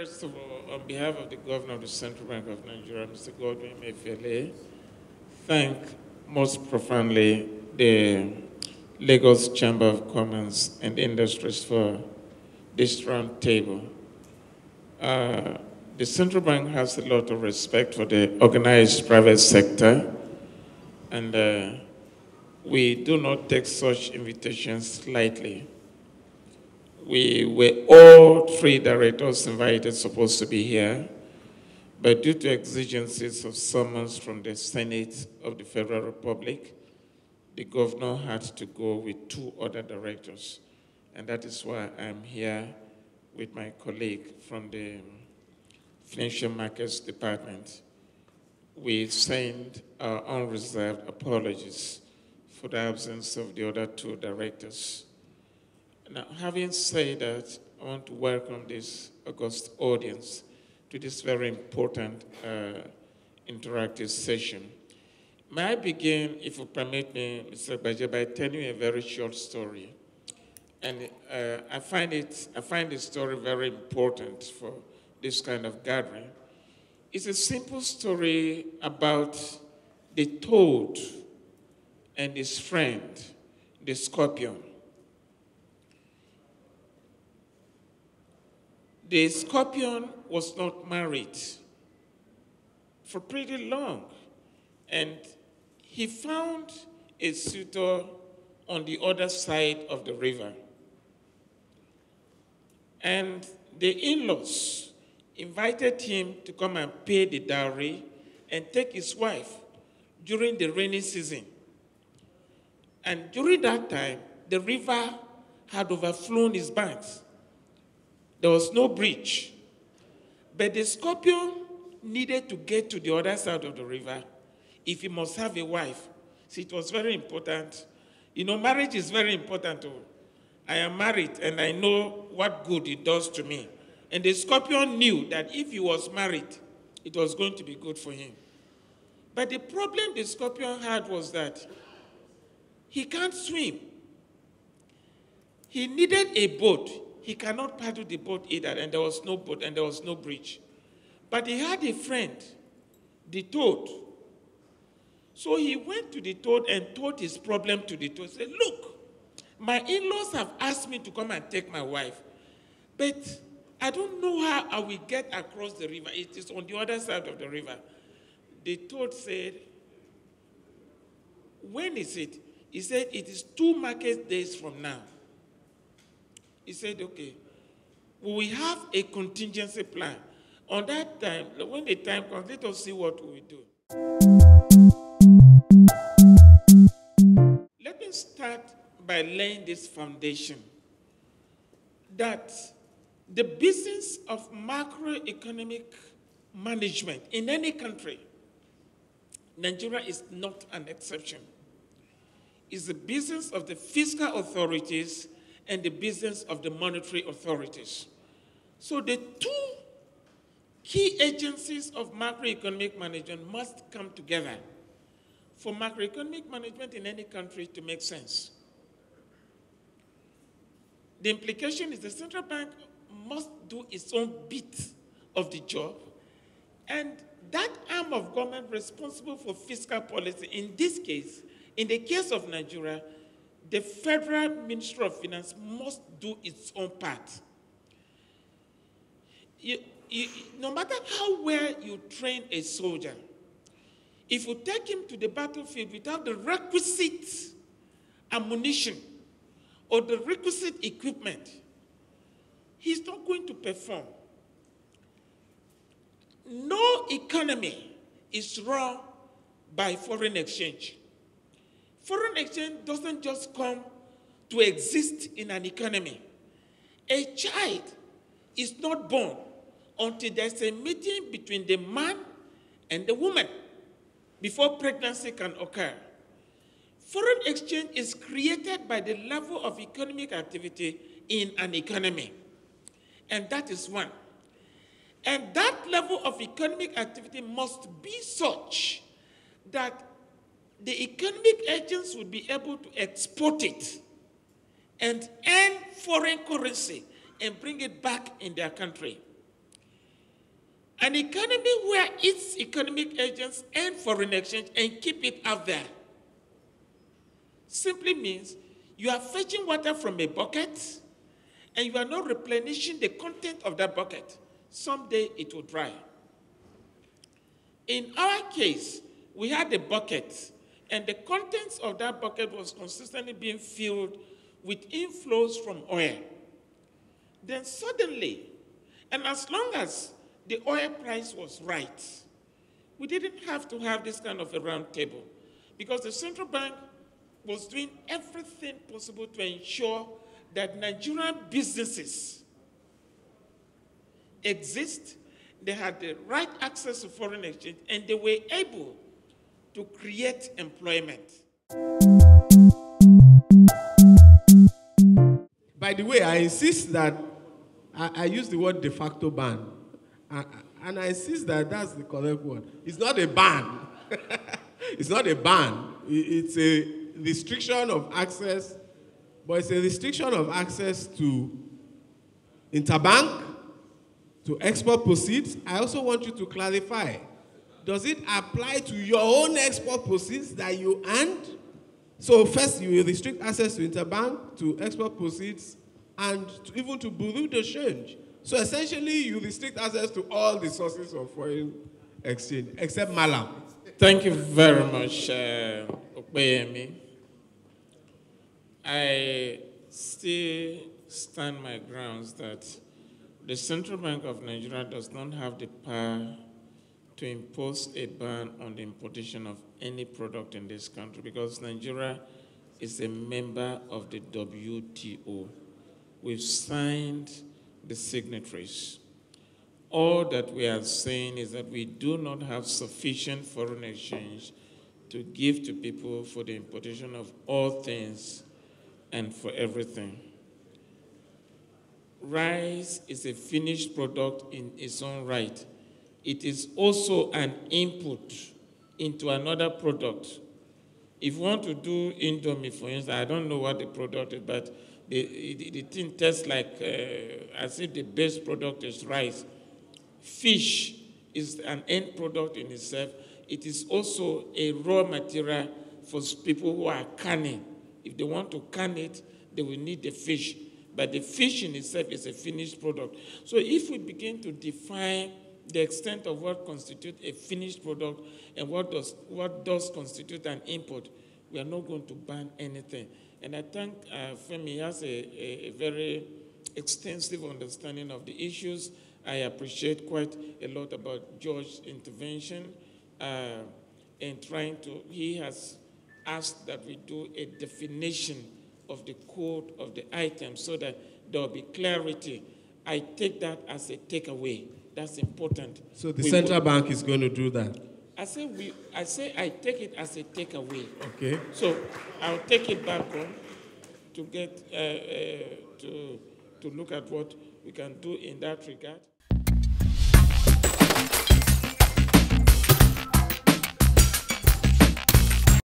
First of all, on behalf of the Governor of the Central Bank of Nigeria, Mr. Godwin Emefiele, thank most profoundly the Lagos Chamber of Commerce and Industries for this round table. The Central Bank has a lot of respect for the organized private sector, and we do not take such invitations lightly. We were all three directors invited supposed to be here, but due to exigencies of summons from the Senate of the Federal Republic, the governor had to go with two other directors. And that is why I'm here with my colleague from the Financial Markets Department. We send our unreserved apologies for the absence of the other two directors. Now, having said that, I want to welcome this august audience to this very important interactive session. May I begin, if you permit me, Mr. Baje, by telling you a very short story. And I find the story very important for this kind of gathering. It's a simple story about the toad and his friend, the scorpion. The scorpion was not married for pretty long, and he found a suitor on the other side of the river. And the in-laws invited him to come and pay the dowry and take his wife during the rainy season. And during that time, the river had overflown its banks. There was no bridge. But the scorpion needed to get to the other side of the river if he must have a wife. See, it was very important. You know, marriage is very important. I am married, and I know what good it does to me. And the scorpion knew that if he was married, it was going to be good for him. But the problem the scorpion had was that he can't swim. He needed a boat. He cannot paddle the boat either, and there was no boat, and there was no bridge. But he had a friend, the toad. So he went to the toad and told his problem to the toad. He said, look, my in-laws have asked me to come and take my wife, but I don't know how I will get across the river. It is on the other side of the river. The toad said, when is it? He said, it is 2 market days from now. He said, okay, we have a contingency plan. On that time, when the time comes, let us see what we do. Let me start by laying this foundation that the business of macroeconomic management in any country, Nigeria is not an exception. It's the business of the fiscal authorities and the business of the monetary authorities. So the two key agencies of macroeconomic management must come together for macroeconomic management in any country to make sense. The implication is the central bank must do its own bit of the job, and that arm of government responsible for fiscal policy, in this case, in the case of Nigeria, the Federal Ministry of Finance must do its own part. No matter how well you train a soldier, if you take him to the battlefield without the requisite ammunition or the requisite equipment, he's not going to perform. No economy is run by foreign exchange. Foreign exchange doesn't just come to exist in an economy. A child is not born until there's a meeting between the man and the woman before pregnancy can occur. Foreign exchange is created by the level of economic activity in an economy. And that is one. And that level of economic activity must be such that the economic agents would be able to export it and earn foreign currency and bring it back in their country. An economy where its economic agents earn foreign exchange and keep it out there simply means you are fetching water from a bucket and you are not replenishing the content of that bucket. Someday it will dry. In our case, we had a bucket, and the contents of that bucket was consistently being filled with inflows from oil. Then suddenly, and as long as the oil price was right, we didn't have to have this kind of a round table, because the central bank was doing everything possible to ensure that Nigerian businesses exist, they had the right access to foreign exchange, and they were able to create employment. By the way, I insist that I use the word de facto ban. And I insist that that's the correct word. It's not a ban. It's not a ban. It's a restriction of access, but it's a restriction of access to interbank, to export proceeds. I also want you to clarify, does it apply to your own export proceeds that you earned? So first, you will restrict access to interbank, to export proceeds, and even to bureau de change. So essentially, you restrict access to all the sources of foreign exchange, except Malam. Thank you very much, Okpeyemi. I still stand my grounds that the Central Bank of Nigeria does not have the power to impose a ban on the importation of any product in this country, because Nigeria is a member of the WTO. We've signed the signatories. All that we are saying is that we do not have sufficient foreign exchange to give to people for the importation of all things and for everything. Rice is a finished product in its own right. It is also an input into another product. If you want to do Indomie, for instance, I don't know what the product is, but the thing tastes like as if the base product is rice. Fish is an end product in itself. It is also a raw material for people who are canning. If they want to can it, they will need the fish. But the fish in itself is a finished product. So if we begin to define the extent of what constitutes a finished product and what does constitute an import, we are not going to ban anything. And I think Femi has a very extensive understanding of the issues. I appreciate quite a lot about George's intervention in trying to, he has asked that we do a definition of the code of the item so that there will be clarity. I take that as a takeaway. That's important. So the central bank is going to do that? I take it as a takeaway. Okay. So I'll take it back home to get to look at what we can do in that regard.